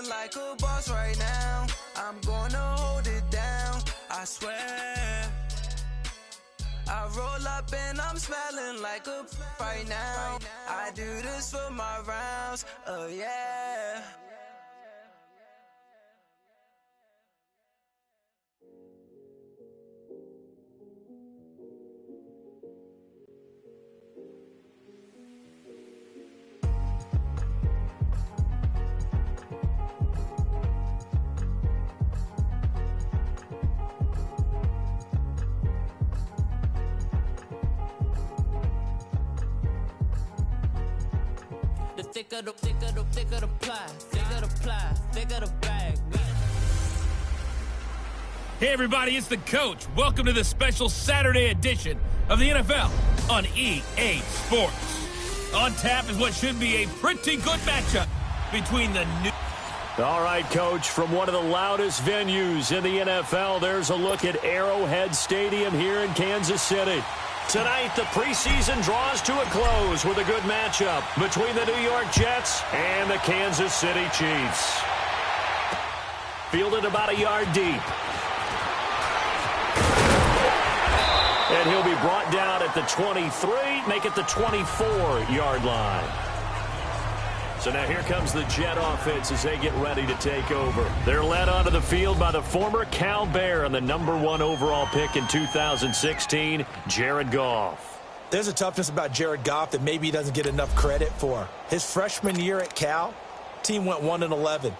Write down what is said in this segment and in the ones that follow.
smiling like a boss right now. I'm gonna hold it down, I swear. I roll up and I'm smelling like a right now. I do this for my rounds, oh yeah. Thicker the bag. Hey everybody, it's the Coach. Welcome to the special Saturday edition of the NFL on EA Sports. On tap is what should be a pretty good matchup between the new... All right, Coach, from one of the loudest venues in the NFL, there's a look at Arrowhead Stadium here in Kansas City. Tonight, the preseason draws to a close with a good matchup between the New York Jets and the Kansas City Chiefs. Fielded about a yard deep. And he'll be brought down at the 23, make it the 24-yard line. So now here comes the Jet offense as they get ready to take over. They're led onto the field by the former Cal Bear and the #1 overall pick in 2016, Jared Goff. There's a toughness about Jared Goff that maybe he doesn't get enough credit for. His freshman year at Cal, team went 1-11.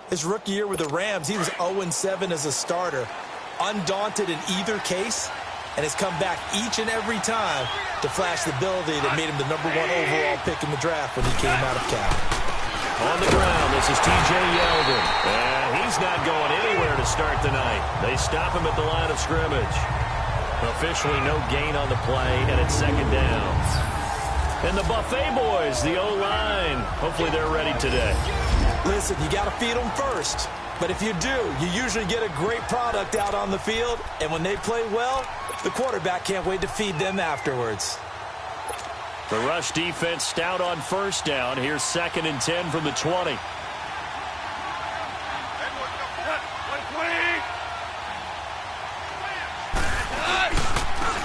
His rookie year with the Rams, he was 0-7 as a starter, undaunted in either case, and has come back each and every time to flash the ability that made him the #1 overall pick in the draft when he came out of Cal. On the ground, this is T.J. Yeldon. And he's not going anywhere to start the night. They stop him at the line of scrimmage. Officially no gain on the play, and it's second down. And the Buffet boys, the O-line, hopefully they're ready today. Listen, you got to feed them first. But if you do, you usually get a great product out on the field. And when they play well, the quarterback can't wait to feed them afterwards. The rush defense stout on first down. Here's 2nd and 10 from the 20.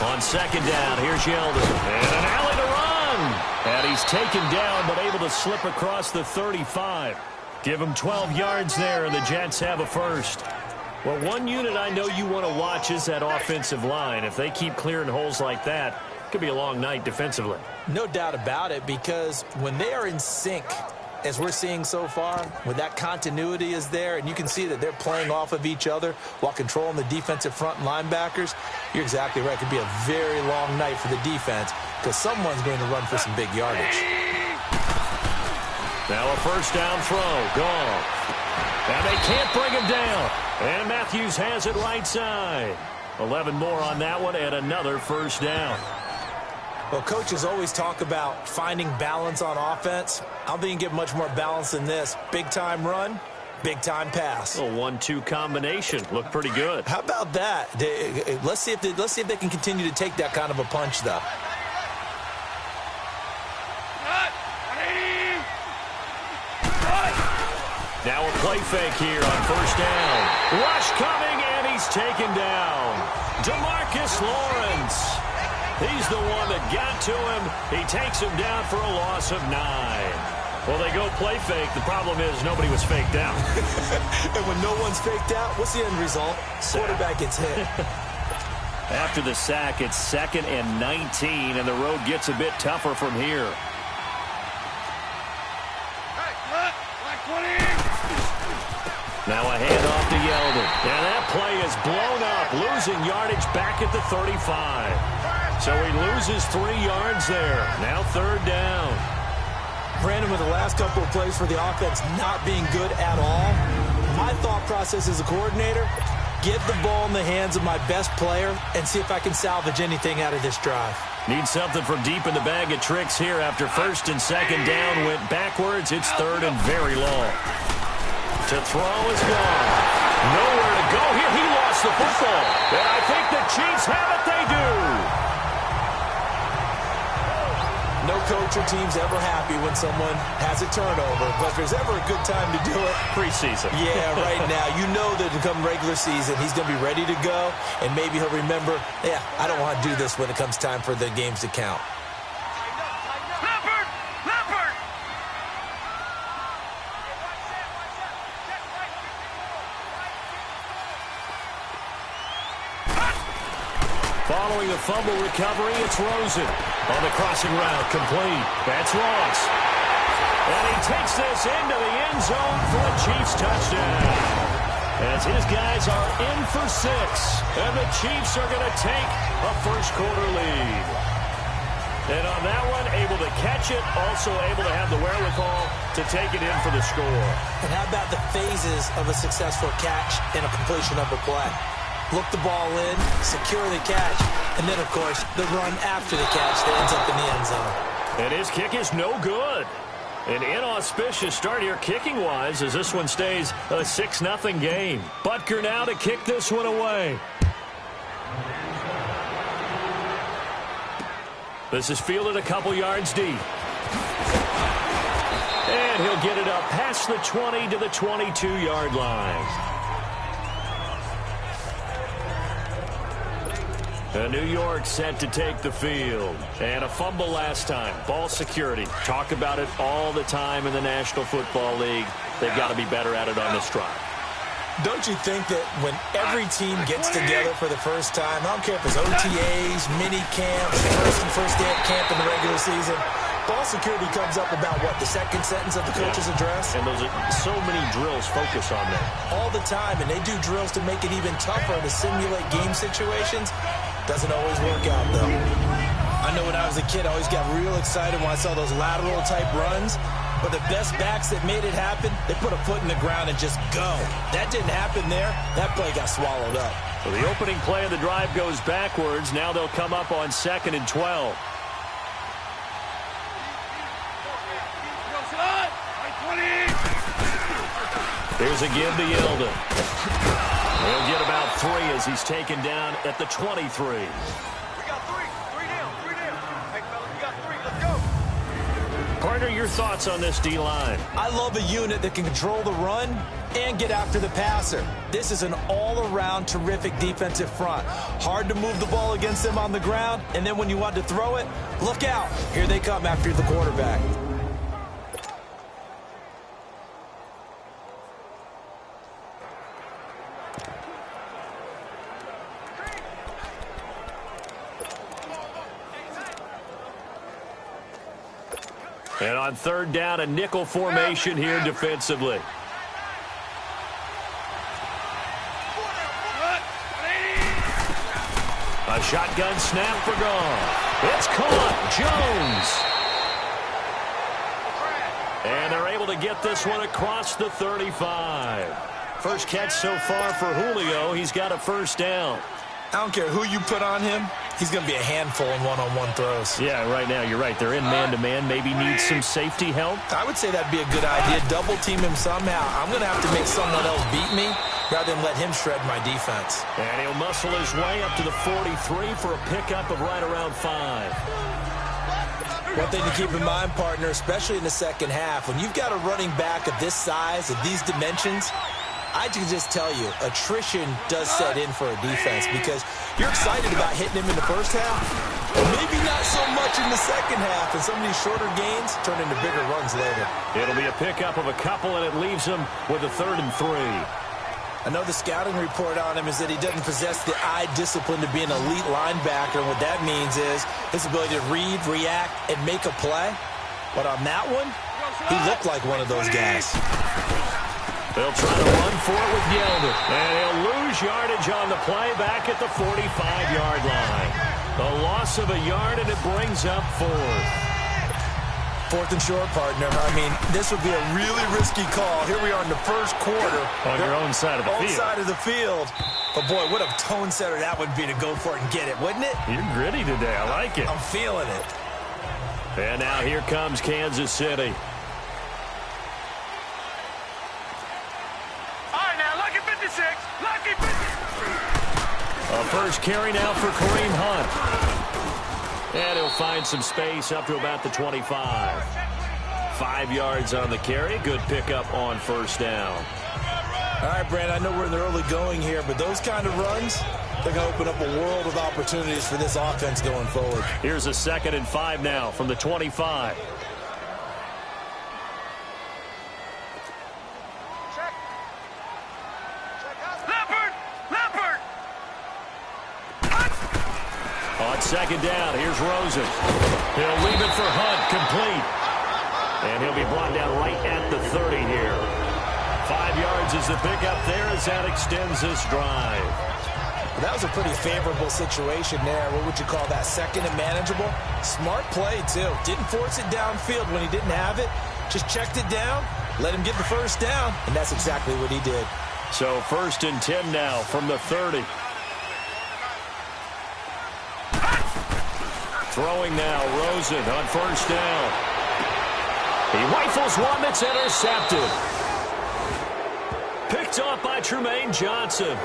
On 2nd down, here's Yeldon. And an alley to run. And he's taken down, but able to slip across the 35. Give him 12 yards there, and the Jets have a first. Well, one unit I know you want to watch is that offensive line. If they keep clearing holes like that, it could be a long night defensively. No doubt about it, because when they are in sync, as we're seeing so far, when that continuity is there, and you can see that they're playing off of each other while controlling the defensive front linebackers, you're exactly right. It could be a very long night for the defense because someone's going to run for some big yardage. Now a first down throw. Gone. And they can't bring him down. And Matthews has it right side. 11 more on that one and another first down. Well, coaches always talk about finding balance on offense. I don't think you can get much more balance than this. Big-time run, big-time pass. A 1-2 combination. Looked pretty good. How about that? Let's see if they can continue to take that kind of a punch, though. Now a play fake here on first down. Rush coming, and he's taken down. DeMarcus Lawrence. He's the one that got to him. He takes him down for a loss of 9. Well, they go play fake. The problem is nobody was faked out. And when no one's faked out, what's the end result? Quarterback gets hit. After the sack, it's 2nd and 19, and the road gets a bit tougher from here. Now a handoff to Yeldon. And that play is blown up, losing yardage back at the 35. So he loses 3 yards there. Now 3rd down. Brandon, with the last couple of plays for the offense not being good at all, my thought process as a coordinator, get the ball in the hands of my best player and see if I can salvage anything out of this drive. Need something from deep in the bag of tricks here after 1st and 2nd down went backwards. It's 3rd and very long. To throw is gone. Nowhere to go here. He lost the football. And I think the Chiefs have it. They do. No coach or team's ever happy when someone has a turnover, but if there's ever a good time to do it, preseason. Yeah, right now. You know that come regular season, he's going to be ready to go, and maybe he'll remember, yeah, I don't want to do this when it comes time for the games to count. Following the fumble recovery, it's Rosen. On the crossing route, complete. That's Ross. And he takes this into the end zone for a Chiefs touchdown. As his guys are in for 6. And the Chiefs are going to take a first-quarter lead. And on that one, able to catch it, also able to have the wherewithal to take it in for the score. And how about the phases of a successful catch and a completion of a play? Look the ball in, secure the catch, and then, of course, the run after the catch that ends up in the end zone. And his kick is no good. An inauspicious start here kicking-wise as this one stays a 6-0 game. Butker now to kick this one away. This is fielded a couple yards deep. And he'll get it up past the 20 to the 22-yard line. New York set to take the field. And a fumble last time. Ball security. Talk about it all the time in the National Football League. They've got to be better at it on this drive. Don't you think that when every team gets together for the first time, I don't care if it's OTAs, mini camps, first day of camp in the regular season, ball security comes up about what, the second sentence of the coach's address? And those are so many drills focus on that. All the time, and they do drills to make it even tougher to simulate game situations. Doesn't always work out, though. I know when I was a kid, I always got real excited when I saw those lateral-type runs. But the best backs that made it happen, they put a foot in the ground and just go. That didn't happen there. That play got swallowed up. So the opening play of the drive goes backwards. Now they'll come up on 2nd and 12. Here's a give to Yeldon. He'll get about 3 as he's taken down at the 23. We got 3. 3 down. 3 down. Hey, fellas, we got 3. Let's go. Partner, your thoughts on this D-line? I love a unit that can control the run and get after the passer. This is an all-around terrific defensive front. Hard to move the ball against them on the ground, and then when you want to throw it, look out. Here they come after the quarterback. And on 3rd down, a nickel formation here defensively. A shotgun snap for Gone. It's caught. Jones. And they're able to get this one across the 35. First catch so far for Julio. He's got a first down. I don't care who you put on him. He's going to be a handful in one-on-one throws. Yeah, right now, you're right. They're in man-to-man. Maybe need some safety help. I would say that'd be a good idea. Double-team him somehow. I'm going to have to make someone else beat me rather than let him shred my defense. And he'll muscle his way up to the 43 for a pickup of right around 5. One thing to keep in mind, partner, especially in the second half, when you've got a running back of this size, of these dimensions, I can just tell you, attrition does set in for a defense because you're excited about hitting him in the first half, maybe not so much in the second half, and some of these shorter gains turn into bigger runs later. It'll be a pickup of a couple, and it leaves him with a 3rd and 3. I know the scouting report on him is that he doesn't possess the eye discipline to be an elite linebacker, and what that means is his ability to read, react, and make a play. But on that one, he looked like one of those guys. They'll try to run for it with Yeldon. And he'll lose yardage on the play back at the 45-yard line. A loss of a yard, and it brings up 4th. 4th and short, partner. I mean, this would be a really risky call. Here we are in the first quarter. On your own side of the field. Own side of the field. But, boy, what a tone setter that would be to go for it and get it, wouldn't it? You're gritty today. I like it. I'm feeling it. And now here comes Kansas City. A first carry now for Kareem Hunt. And he'll find some space up to about the 25. 5 yards on the carry. Good pickup on first down. All right, Brandon, I know we're in the early going here, but those kind of runs, they're going to open up a world of opportunities for this offense going forward. Here's a 2nd and 5 now from the 25. On 2nd down, here's Rosen. He'll leave it for Hunt, complete. And he'll be brought down right at the 30 here. 5 yards is the pickup there as that extends this drive. That was a pretty favorable situation there. What would you call that? 2nd and manageable? Smart play, too. Didn't force it downfield when he didn't have it. Just checked it down, let him get the first down, and that's exactly what he did. So 1st and 10 now from the 30. Throwing now, Rosen on first down. He rifles one that's intercepted. Picked off by Trumaine Johnson.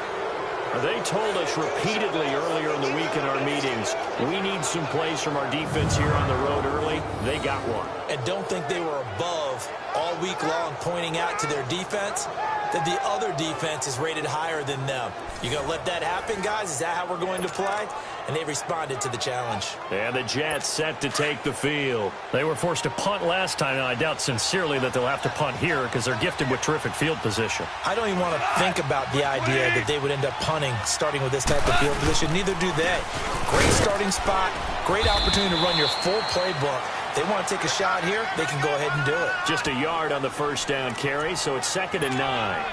They told us repeatedly earlier in the week in our meetings, we need some plays from our defense here on the road early. They got one. And don't think they were above all week long pointing out to their defense that the other defense is rated higher than them. You going to let that happen, guys? Is that how we're going to play? And they responded to the challenge. And the Jets set to take the field. They were forced to punt last time, and I doubt sincerely that they'll have to punt here because they're gifted with terrific field position. I don't even want to think about the idea that they would end up punting starting with this type of field position. Neither do they. Great starting spot, great opportunity to run your full playbook. They want to take a shot here, they can go ahead and do it. Just a yard on the first down carry, so it's 2nd and 9.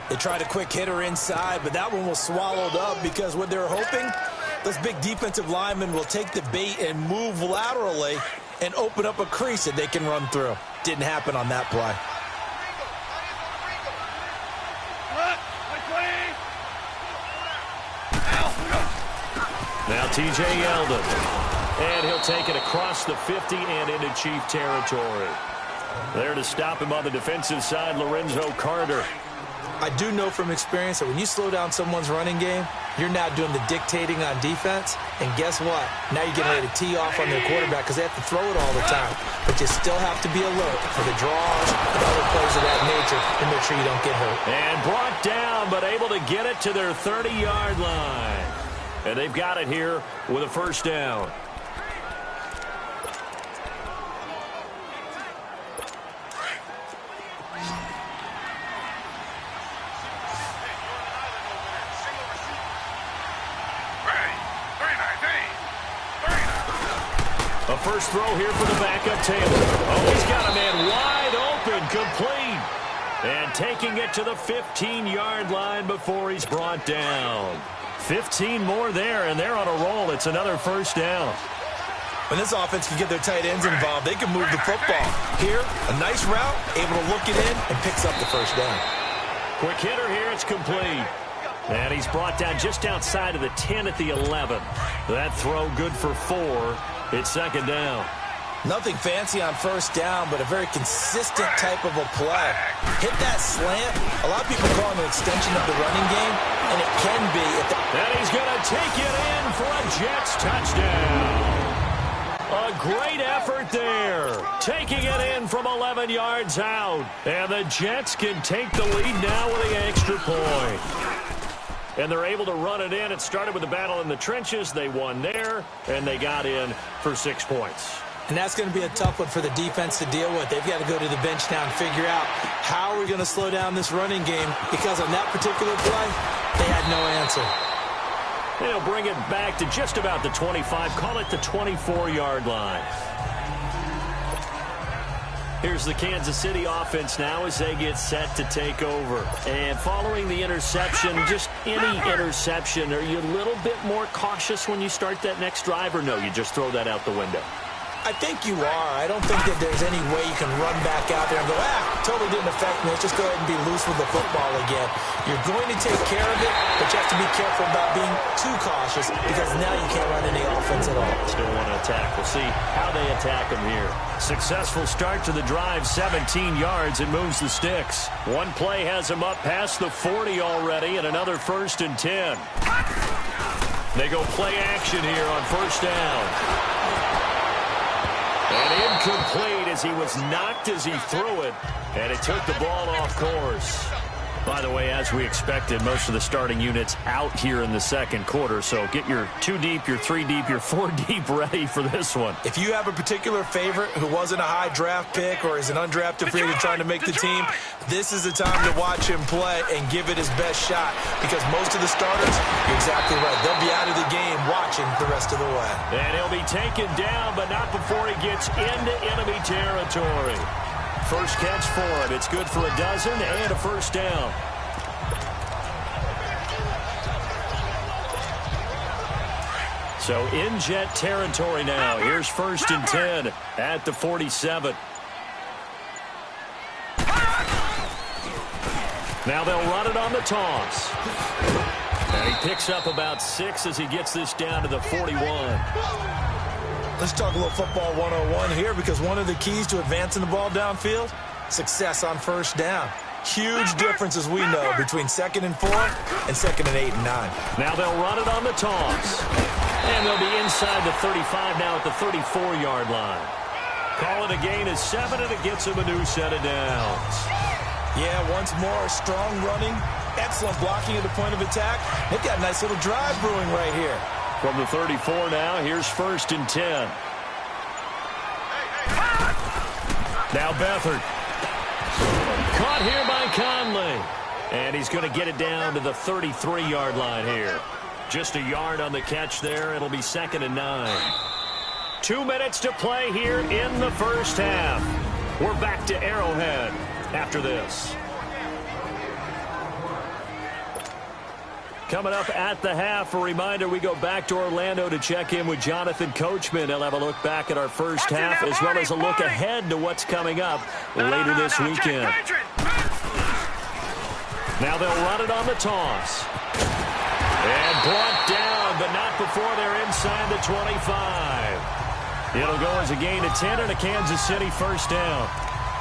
They tried a quick hitter inside, but that one was swallowed up because what they're hoping, those big defensive linemen will take the bait and move laterally and open up a crease that they can run through. Didn't happen on that play. Now T.J. Yeldon. And he'll take it across the 50 and into Chief territory. There to stop him on the defensive side, Lorenzo Carter. I do know from experience that when you slow down someone's running game, you're now doing the dictating on defense. And guess what? Now you're getting ready to tee off on their quarterback because they have to throw it all the time. But you still have to be alert for the draws and other plays of that nature to make sure you don't get hurt. And brought down, but able to get it to their 30-yard line. And they've got it here with a first down. A first throw here for the backup Taylor. Oh, he's got a man wide open, complete. And taking it to the 15-yard line before he's brought down. 15 more there, and they're on a roll. It's another first down. When this offense can get their tight ends involved, they can move the football. Here, a nice route, able to look it in, and picks up the first down. Quick hitter here, it's complete. And he's brought down just outside of the 10 at the 11. That throw good for 4. It's 2nd down. Nothing fancy on first down, but a very consistent type of a play. Hit that slant. A lot of people call it an extension of the running game, and it can be. And he's going to take it in for a Jets touchdown. A great effort there. Taking it in from 11 yards out. And the Jets can take the lead now with the extra point. And they're able to run it in. It started with a battle in the trenches. They won there, and they got in for 6 points. And that's going to be a tough one for the defense to deal with. They've got to go to the bench now and figure out how are we going to slow down this running game, because on that particular play, they had no answer. They'll bring it back to just about the 25, call it the 24-yard line. Here's the Kansas City offense now as they get set to take over. And following the interception, just any interception, are you a little bit more cautious when you start that next drive, or no, you just throw that out the window? I think you are. I don't think that there's any way you can run back out there and go, totally didn't affect me. Let's just go ahead and be loose with the football again. You're going to take care of it, but you have to be careful about being too cautious, because now you can't run any offense at all. Still want to attack. We'll see how they attack them here. Successful start to the drive, 17 yards. It moves the sticks. One play has them up past the 40 already, and another 1st and 10. They go play action here on first down. incomplete as he was knocked as he threw it, and it took the ball off course. By the way, as we expected, most of the starting units out here in the second quarter, so get your 2 deep, your 3 deep, your 4 deep ready for this one. If you have a particular favorite who wasn't a high draft pick or is an undrafted free agent trying to make the team, this is the time to watch him play and give it his best shot, because most of the starters, you're exactly right, they'll be out of the game watching the rest of the way. And he'll be taken down, but not before he gets into enemy territory. First catch for him. It's good for a dozen and a first down. So in Jet territory now. Here's 1st and 10 at the 47. Now they'll run it on the toss. And he picks up about 6 as he gets this down to the 41. Let's talk a little football 101 here, because one of the keys to advancing the ball downfield, success on first down. Huge difference, as we know, between 2nd and 4 and 2nd and 8 and 9. Now they'll run it on the toss. And they'll be inside the 35 now at the 34-yard line. Call it a gain of 7, and it gets him a new set of downs. Yeah, once more, strong running, excellent blocking at the point of attack. They've got a nice little drive brewing right here. From the 34 now, here's 1st and 10. Now Beathard. Caught here by Conley. And he's going to get it down to the 33-yard line here. Just a yard on the catch there. It'll be 2nd and 9. 2 minutes to play here in the first half. We're back to Arrowhead after this. Coming up at the half, a reminder, we go back to Orlando to check in with Jonathan Coachman. He'll have a look back at our first half, as well as a look ahead to what's coming up later this weekend. Now they'll run it on the toss. And brought down, but not before they're inside the 25. It'll go as a gain of 10 and a Kansas City first down.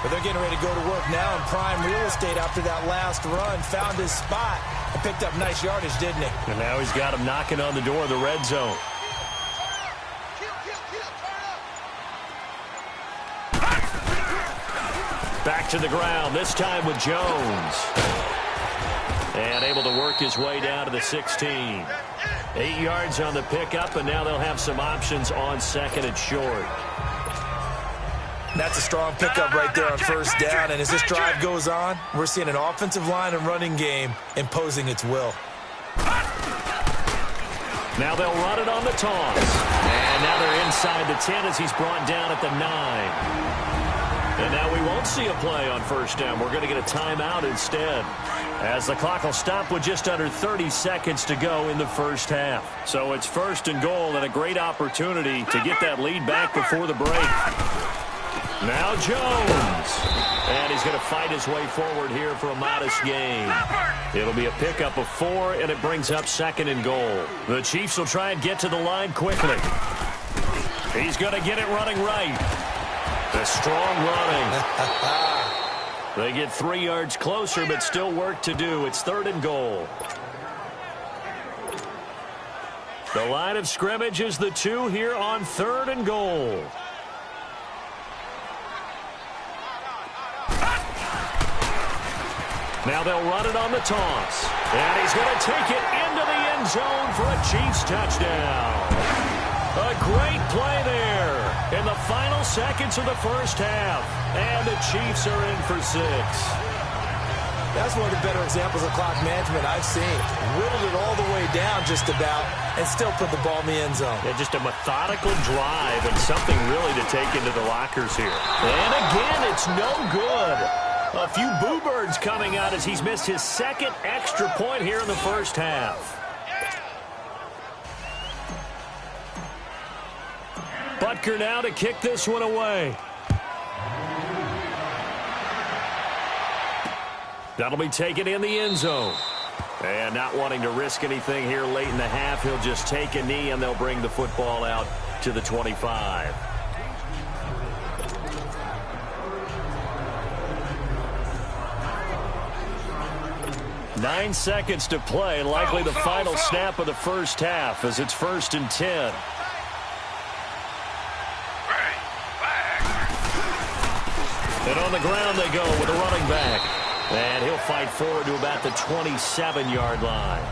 But they're getting ready to go to work now in prime real estate after that last run. Found his spot and picked up nice yardage, didn't he? And now he's got him knocking on the door of the red zone. Back to the ground, this time with Jones. And able to work his way down to the 16. 8 yards on the pickup, and now they'll have some options on 2nd and short. That's a strong pickup right there on first down. And as this drive goes on, we're seeing an offensive line and running game imposing its will. Now they'll run it on the toss. And now they're inside the 10 as he's brought down at the 9. And now we won't see a play on first down. We're going to get a timeout instead, as the clock will stop with just under 30 seconds to go in the first half. So it's 1st and goal, and a great opportunity to get that lead back before the break. Now Jones. And he's going to fight his way forward here for a modest gain. It'll be a pickup of 4, and it brings up 2nd and goal. The Chiefs will try and get to the line quickly. He's going to get it running right. The strong running. They get 3 yards closer, but still work to do. It's 3rd and goal. The line of scrimmage is the 2 here on 3rd and goal. Now they'll run it on the toss. And he's going to take it into the end zone for a Chiefs touchdown. A great play there in the final seconds of the first half. And the Chiefs are in for 6. That's one of the better examples of clock management I've seen. Whittled it all the way down just about and still put the ball in the end zone. Yeah, just a methodical drive and something really to take into the lockers here. And again, it's no good. A few boo birds coming out as he's missed his 2nd extra point here in the first half. Butker now to kick this one away. That'll be taken in the end zone. And not wanting to risk anything here late in the half, he'll just take a knee and they'll bring the football out to the 25. Nine seconds to play, likely the final snap of the first half as it's 1st and 10. And on the ground they go with a running back. And he'll fight forward to about the 27-yard line.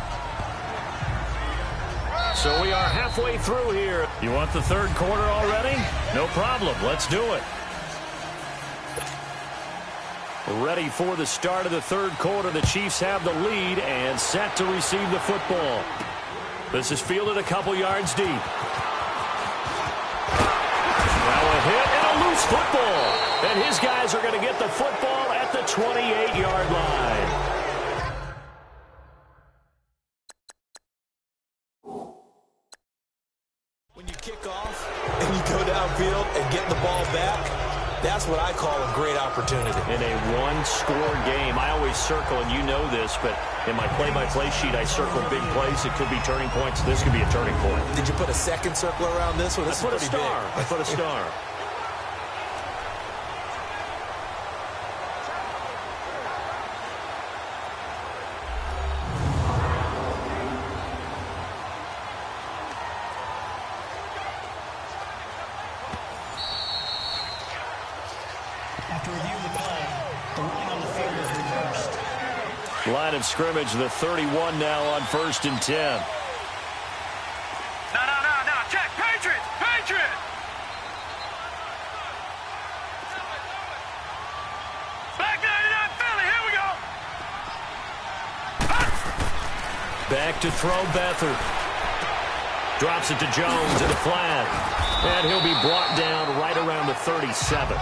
So we are halfway through here. You want the third quarter already? No problem. Let's do it. Ready for the start of the third quarter. The Chiefs have the lead and set to receive the football. This is fielded a couple yards deep. Now a hit and a loose football. And his guys are going to get the football at the 28-yard line. When you kick off and you go downfield and get the ball back, that's what I call a great opportunity. In a one-score game, I always circle, and you know this, but in my play-by-play sheet, I circle big plays. It could be turning points. This could be a turning point. Did you put a second circle around this one? This is pretty big. I put a star. After review of the play, the ruling on the field is reversed. Line of scrimmage, the 31 now on 1st and 10. No. Check. Patriots. Back 99 Philly. Here we go. Back to throw, Beathard. Drops it to Jones in the flat. And he'll be brought down right around the 37.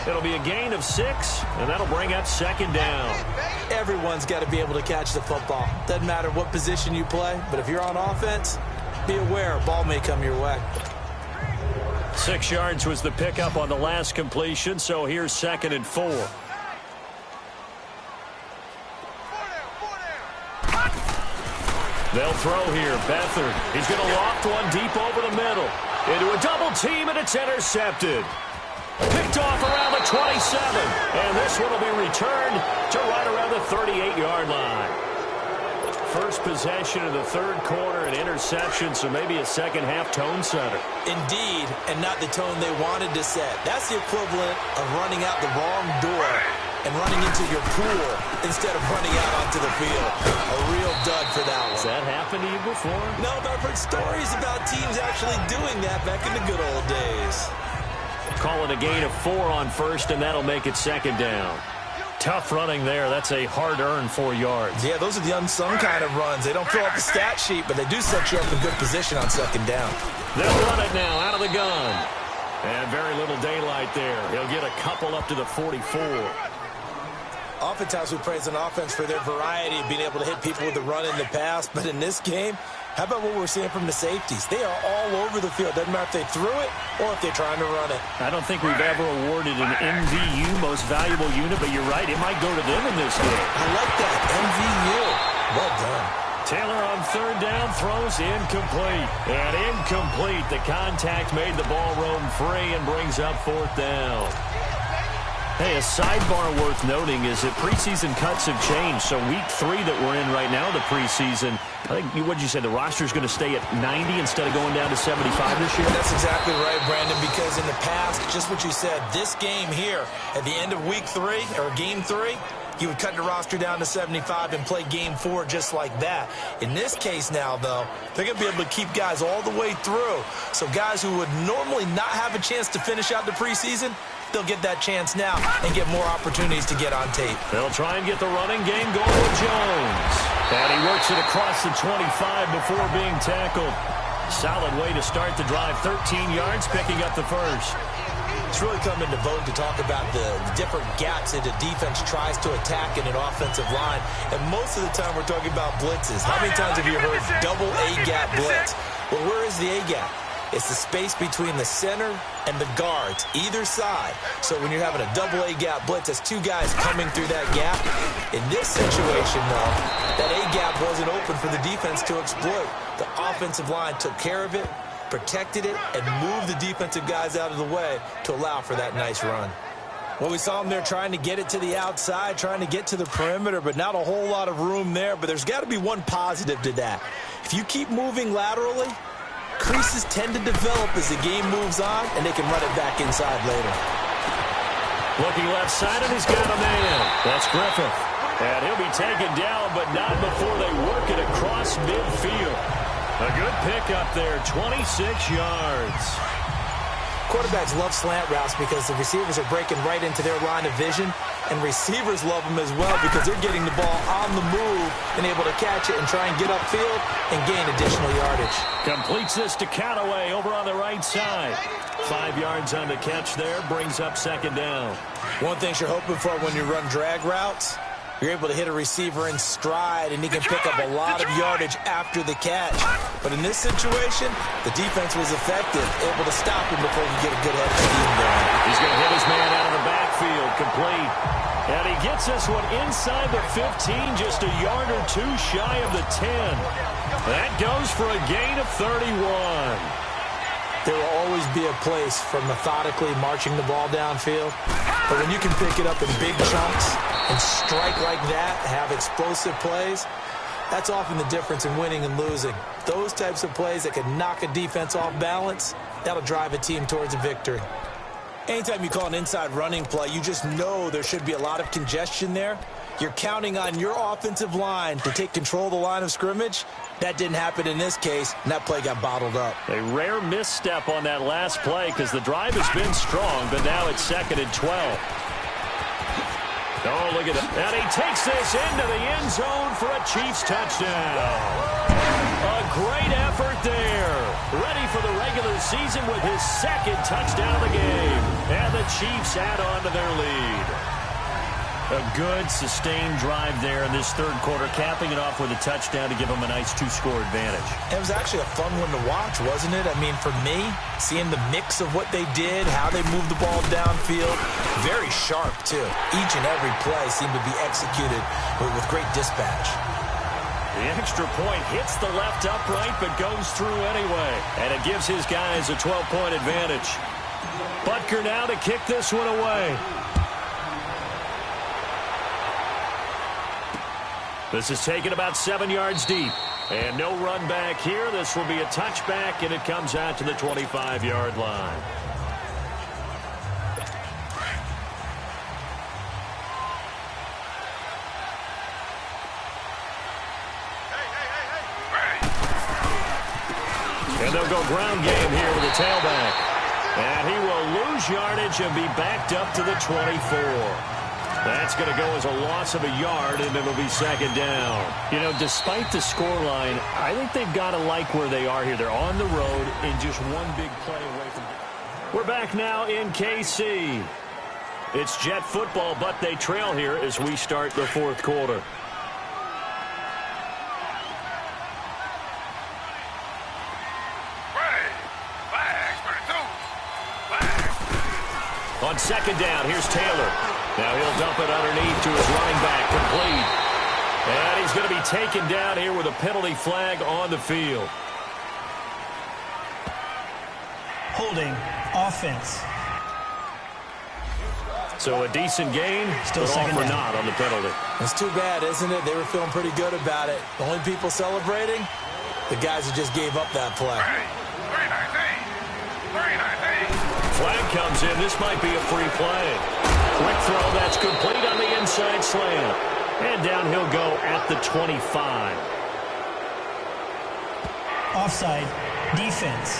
It'll be a gain of 6, and that'll bring up 2nd down. Everyone's got to be able to catch the football. Doesn't matter what position you play, but if you're on offense, be aware a ball may come your way. 6 yards was the pickup on the last completion, so here's 2nd and 4. They'll throw here. Beathard. He's going to loft one deep over the middle. Into a double team, and it's intercepted. Picked off around the 27. And this one will be returned to right around the 38-yard line. First possession of the third quarter, an interception, so maybe a second-half tone setter. Indeed, and not the tone they wanted to set. That's the equivalent of running out the wrong door and running into your pool instead of running out onto the field. A real dud for that one. Has that happened to you before? No, but I've heard stories about teams actually doing that back in the good old days. Call it a gain of 4 on 1st, and that'll make it 2nd down. Tough running there. That's a hard-earned 4 yards. Yeah, those are the unsung kind of runs. They don't fill up the stat sheet, but they do set you up in good position on 2nd down. They'll run it now out of the gun. And very little daylight there. He'll get a couple up to the 44. Oftentimes we praise an offense for their variety of being able to hit people with the run in the past, but in this game, how about what we're seeing from the safeties? They are all over the field. Doesn't matter if they threw it or if they're trying to run it. I don't think we've ever awarded an MVU, most valuable unit, but you're right, it might go to them in this game. I like that, MVU. Well done. Taylor on 3rd down, throws incomplete. And incomplete. The contact made the ball roam free and brings up 4th down. Hey, a sidebar worth noting is that preseason cuts have changed. So week 3 that we're in right now, the preseason, I think, what did you say, the roster's going to stay at 90 instead of going down to 75 this year? That's exactly right, Brandon, because in the past, just what you said, this game here, at the end of week 3, or game 3, you would cut the roster down to 75 and play game 4 just like that. In this case now, though, they're going to be able to keep guys all the way through. So guys who would normally not have a chance to finish out the preseason, they'll get that chance now and get more opportunities to get on tape. They'll try and get the running game going with Jones. And he works it across the 25 before being tackled. Solid way to start the drive. 13 yards, picking up the first. It's really come into vogue to talk about the different gaps that a defense tries to attack in an offensive line. And most of the time we're talking about blitzes. How many times have you heard double A-gap blitz? Well, where is the A-gap? It's the space between the center and the guards, either side. So when you're having a double A-gap blitz, that's 2 guys coming through that gap. In this situation, though, that A-gap wasn't open for the defense to exploit. The offensive line took care of it, protected it, and moved the defensive guys out of the way to allow for that nice run. Well, we saw them there trying to get it to the outside, trying to get to the perimeter, but not a whole lot of room there. But there's got to be one positive to that. If you keep moving laterally, creases tend to develop as the game moves on, and they can run it back inside later. Looking left side, and he's got a man. That's Griffith. And he'll be taken down, but not before they work it across midfield. A good pickup there, 26 yards. Quarterbacks love slant routes because the receivers are breaking right into their line of vision, and receivers love them as well because they're getting the ball on the move and able to catch it and try and get upfield and gain additional yardage. Completes this to Callaway over on the right side. 5 yards on the catch there, brings up second down. One thing you're hoping for when you run drag routes, you're able to hit a receiver in stride, and he can pick up a lot of yardage after the catch. But in this situation, the defense was effective, able to stop him before he get a good head of steam going. He's going to hit his man out of the backfield, complete. And he gets this one inside the 15, just a yard or two shy of the 10. That goes for a gain of 31. There will always be a place for methodically marching the ball downfield. But when you can pick it up in big chunks and strike like that, have explosive plays, that's often the difference in winning and losing. Those types of plays that can knock a defense off balance, that'll drive a team towards a victory. Anytime you call an inside running play, you just know there should be a lot of congestion there. You're counting on your offensive line to take control of the line of scrimmage. That didn't happen in this case, and that play got bottled up. A rare misstep on that last play because the drive has been strong, but now it's 2nd and 12. Oh, look at that. And he takes this into the end zone for a Chiefs touchdown. A great effort there. Ready for the regular season with his 2nd touchdown of the game. And the Chiefs add on to their lead. A good, sustained drive there in this third quarter, capping it off with a touchdown to give them a nice 2-score advantage. It was actually a fun one to watch, wasn't it? I mean, for me, seeing the mix of what they did, how they moved the ball downfield, very sharp, too. Each and every play seemed to be executed with great dispatch. The extra point hits the left upright, but goes through anyway. And it gives his guys a 12-point advantage. Butker now to kick this one away. This is taken about 7 yards deep. And no run back here. This will be a touchback, and it comes out to the 25-yard line. And they'll go ground game here with a tailback. And he will lose yardage and be backed up to the 24. That's going to go as a loss of a yard, and it'll be second down. You know, despite the scoreline, I think they've got to like where they are here. They're on the road in just one big play away from it. We're back now in KC. It's Jet football, but they trail here as we start the fourth quarter. On second down, here's Taylor. Now he'll dump it underneath to his running back, complete. And he's going to be taken down here with a penalty flag on the field. Holding, offense. So a decent gain, Still but second all for down. naught on the penalty. It's too bad, isn't it? They were feeling pretty good about it. The only people celebrating, the guys who just gave up that play. Flag comes in. This might be a free play. Quick throw, that's complete on the inside slant. And down he'll go at the 25. Offside, defense.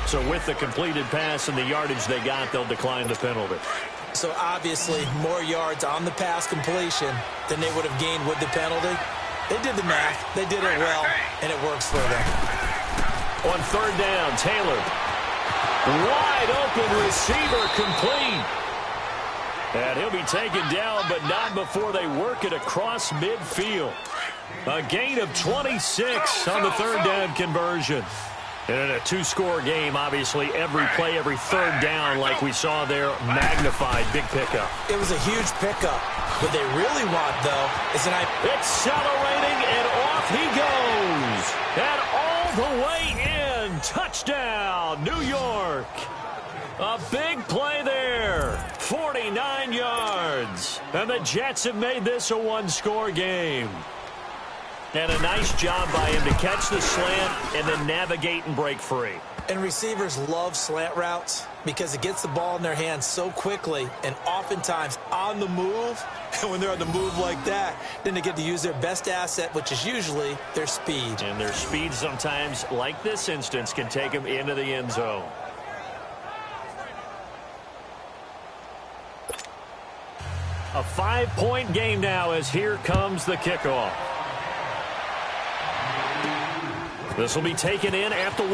So with the completed pass and the yardage they got, they'll decline the penalty. So obviously more yards on the pass completion than they would have gained with the penalty. They did the math. They did it well, and it works for them. On third down, Taylor. Wide open receiver, complete. And he'll be taken down, but not before they work it across midfield. A gain of 26 on the third down conversion. And in a 2-score game, obviously, every play, every third down, like we saw there, magnified. Big pickup. It was a huge pickup. What they really want, though, is an... Accelerating, and off he goes. And all the way in. Touchdown, New York. A big play there. 49 yards. And the Jets have made this a 1-score game. And a nice job by him to catch the slant and then navigate and break free. And receivers love slant routes because it gets the ball in their hands so quickly and oftentimes on the move. And when they're on the move like that, then they get to use their best asset, which is usually their speed. And their speed sometimes, like this instance, can take them into the end zone. A 5-point game now as here comes the kickoff. This will be taken in at the 1.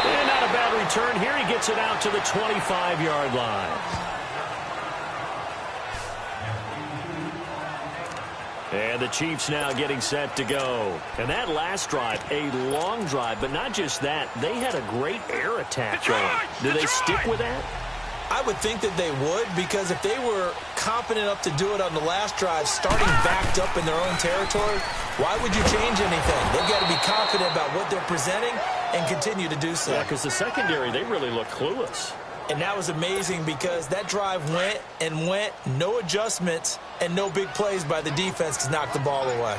And not a bad return here. He gets it out to the 25-yard line. And the Chiefs now getting set to go. And that last drive, a long drive, but not just that. They had a great air attack going. Do they stick with that? I would think that they would, because if they were confident enough to do it on the last drive, starting backed up in their own territory, why would you change anything? They've got to be confident about what they're presenting and continue to do so. Yeah, because the secondary, they really look clueless. And that was amazing because that drive went and went, no adjustments, and no big plays by the defense to knock the ball away.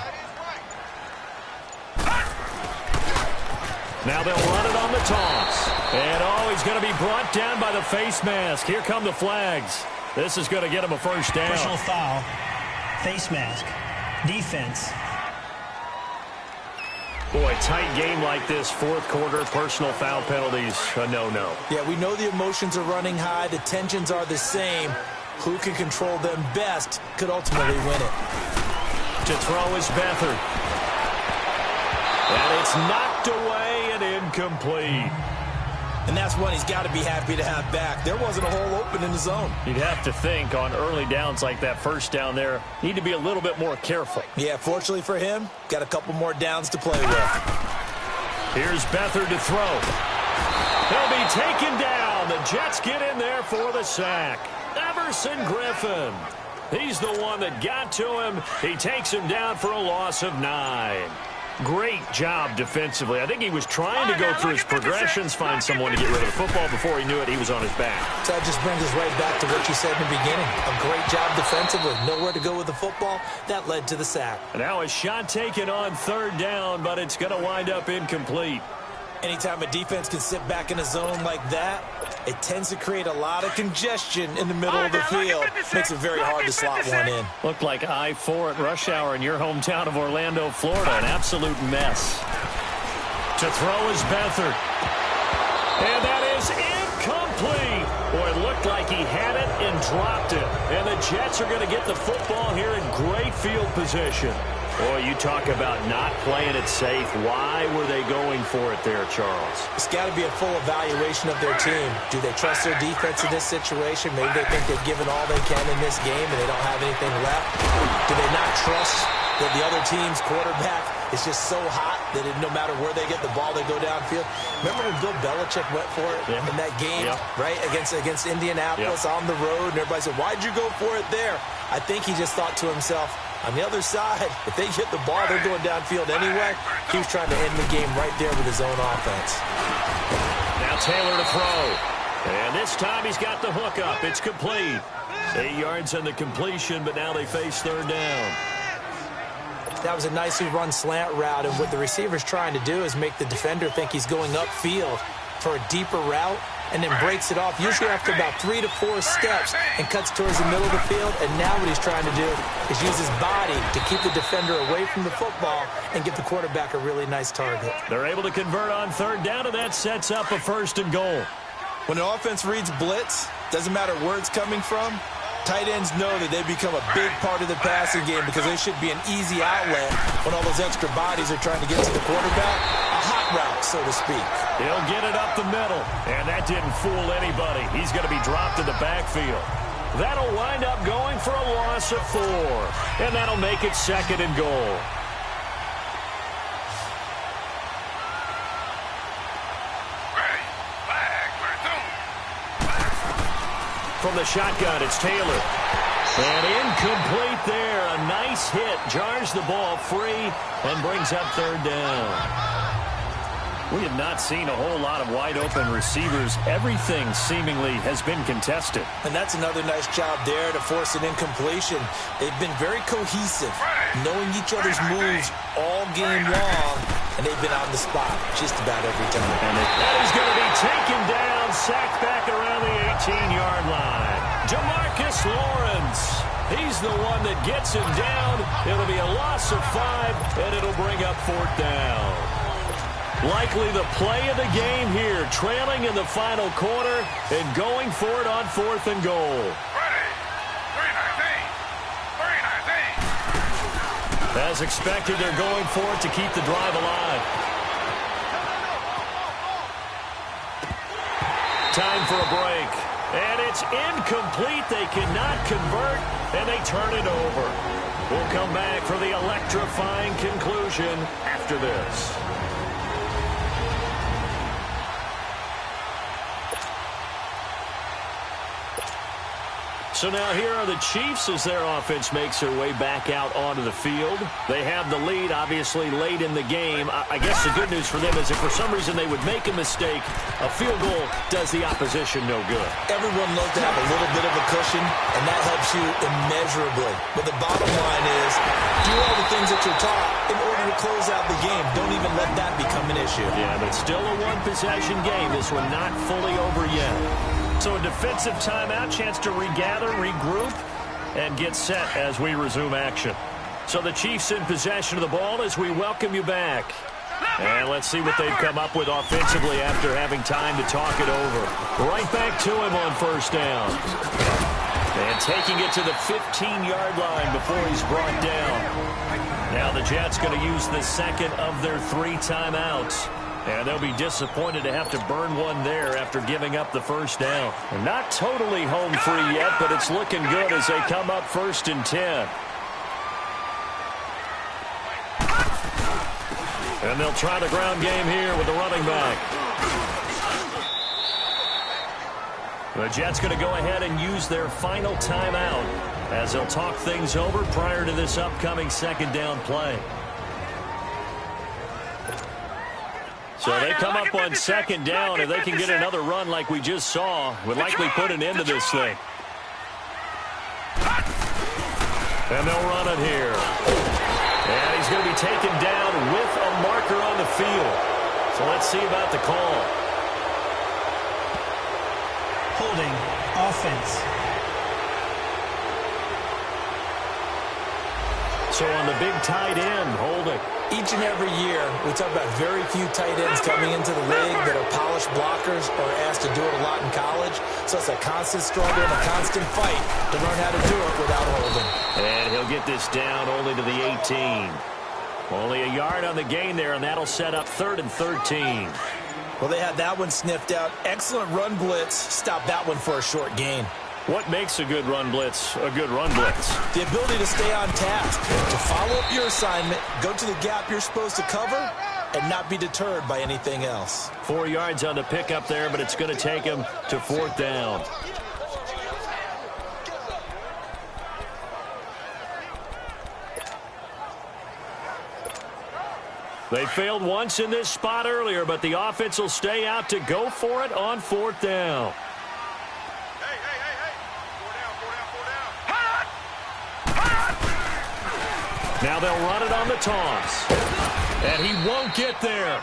Now they'll run it on the toss. And, he's going to be brought down by the face mask. Here come the flags. This is going to get him a first down. Personal foul, face mask, defense. Boy, tight game like this, fourth quarter, personal foul penalties, a no-no. Yeah, we know the emotions are running high. The tensions are the same. Who can control them best could ultimately win it. To throw is Beathard. And it's knocked away and incomplete. And that's one he's got to be happy to have back. There wasn't a hole open in the zone. You'd have to think on early downs like that first down there, need to be a little bit more careful. Yeah, fortunately for him, got a couple more downs to play with. Here's Beathard to throw. He'll be taken down. The Jets get in there for the sack. Everson Griffin. He's the one that got to him. He takes him down for a loss of 9. Great job defensively. I think he was trying to go through his progressions, find someone to get rid of the football. Before he knew it, he was on his back. So that just brings us right back to what you said in the beginning. A great job defensively. Nowhere to go with the football. That led to the sack. And now a shot taken on third down, but it's going to wind up incomplete. Anytime a defense can sit back in a zone like that, it tends to create a lot of congestion in the middle of the field. Makes it very hard to slot one in. Looked like I-4 at rush hour in your hometown of Orlando, Florida. An absolute mess. To throw is Beathard. And that is incomplete. Boy, it looked like he had it and dropped it. And the Jets are going to get the football here in great field position. Boy, you talk about not playing it safe. Why were they going for it there, Charles? It's got to be a full evaluation of their team. Do they trust their defense in this situation? Maybe they think they've given all they can in this game and they don't have anything left. Do they not trust that the other team's quarterback is just so hot that no matter where they get the ball, they go downfield? Remember when Bill Belichick went for it in that game, right, against Indianapolis on the road, and everybody said, why'd you go for it there? I think he just thought to himself, on the other side, if they get the ball, they're going downfield anyway. He was trying to end the game right there with his own offense. Now Taylor to throw. And this time he's got the hook up. It's complete. 8 yards on the completion, but now they face third down. That was a nicely run slant route, and what the receiver's trying to do is make the defender think he's going upfield for a deeper route, and then breaks it off, usually after about 3 to 4 steps, and cuts towards the middle of the field. And now what he's trying to do is use his body to keep the defender away from the football and give the quarterback a really nice target. They're able to convert on third down, and that sets up a 1st and goal. When an offense reads blitz, doesn't matter where it's coming from, tight ends know that they become a big part of the passing game because they should be an easy outlet when all those extra bodies are trying to get to the quarterback. A hot route, so to speak. He'll get it up the middle, and that didn't fool anybody. He's going to be dropped in the backfield. That'll wind up going for a loss of 4, and that'll make it 2nd and goal. From the shotgun, it's Taylor. And incomplete there. A nice hit. Jars the ball free and brings up third down. We have not seen a whole lot of wide-open receivers. Everything seemingly has been contested. And that's another nice job there to force an incompletion. They've been very cohesive, knowing each other's moves all game long, and they've been on the spot just about every time. And that is going to be taken down, sacked back around the 18-yard line. Demarcus Lawrence, he's the one that gets him down. It'll be a loss of 5, and it'll bring up 4th down. Likely the play of the game here, trailing in the final quarter and going for it on 4th and goal. As expected, they're going for it to keep the drive alive. Time for a break. And it's incomplete. They cannot convert, and they turn it over. We'll come back for the electrifying conclusion after this. So now here are the Chiefs as their offense makes their way back out onto the field. They have the lead, obviously, late in the game. I guess the good news for them is if for some reason they would make a mistake, a field goal does the opposition no good. Everyone loves to have a little bit of a cushion, and that helps you immeasurably. But the bottom line is, do all the things that you're taught in order to close out the game. Don't even let that become an issue. Yeah, but it's still a one-possession game. This one not fully over yet. So a defensive timeout, chance to regather, regroup, and get set as we resume action. So the Chiefs in possession of the ball as we welcome you back. And let's see what they've come up with offensively after having time to talk it over. Right back to him on 1st down. And taking it to the 15-yard line before he's brought down. Now the Jets going to use the second of their 3 timeouts. And they'll be disappointed to have to burn one there after giving up the 1st down. They're not totally home free yet, but it's looking good as they come up 1st and 10. And they'll try the ground game here with the running back. The Jets going to go ahead and use their final timeout as they'll talk things over prior to this upcoming 2nd down play. So they come up on 2nd down, and they can get another run like we just saw. Would likely put an end to this thing. And they'll run it here. And he's going to be taken down with a marker on the field. So let's see about the call. Holding, offense. So on the big tight end, holding. Each and every year, we talk about very few tight ends coming into the league that are polished blockers or asked to do it a lot in college. So it's a constant struggle and a constant fight to learn how to do it without holding. And he'll get this down only to the 18. Only a yard on the gain there, and that'll set up 3rd and 13. Well, they had that one sniffed out. Excellent run blitz. Stop that one for a short gain. What makes a good run blitz a good run blitz? The ability to stay on task, to follow up your assignment, go to the gap you're supposed to cover, and not be deterred by anything else. 4 yards on the pickup there, but it's going to take him to 4th down. They failed once in this spot earlier, but the offense will stay out to go for it on 4th down. Now they'll run it on the toss. And he won't get there.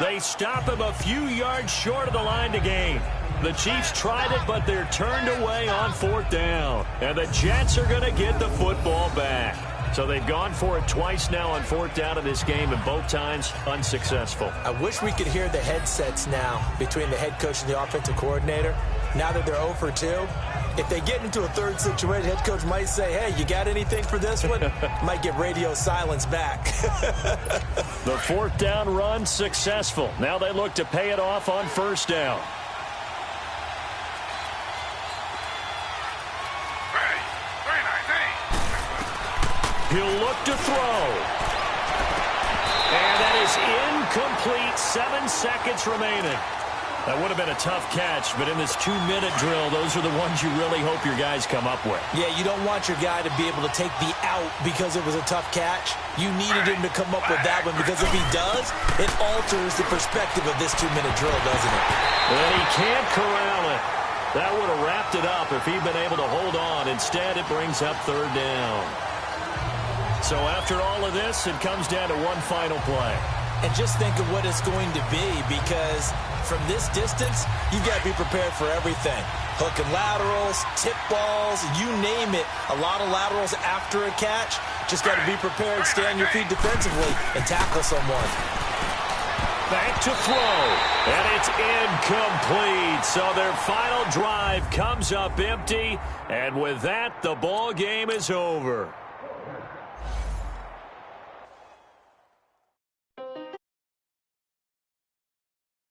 They stop him a few yards short of the line to gain. The Chiefs tried it, but they're turned away on 4th down. And the Jets are going to get the football back. So they've gone for it twice now on 4th down in this game, and both times unsuccessful. I wish we could hear the headsets now between the head coach and the offensive coordinator. Now that they're 0 for 2, if they get into a third situation, head coach might say, hey, you got anything for this one? Might get radio silence back. The 4th down run successful. Now they look to pay it off on 1st down. He'll look to throw. And that is incomplete. 7 seconds remaining. That would have been a tough catch, but in this 2-minute drill, those are the ones you really hope your guys come up with. Yeah, you don't want your guy to be able to take the out because it was a tough catch. You needed him to come up with that one, because if he does, it alters the perspective of this 2-minute drill, doesn't it? And he can't corral it. That would have wrapped it up if he'd been able to hold on. Instead, it brings up 3rd down. So after all of this, it comes down to one final play. And just think of what it's going to be, because from this distance, you've got to be prepared for everything. Hook and laterals, tip balls, you name it. A lot of laterals after a catch. Just got to be prepared, stay on your feet defensively, and tackle someone. Back to throw, and it's incomplete. So their final drive comes up empty, and with that, the ball game is over.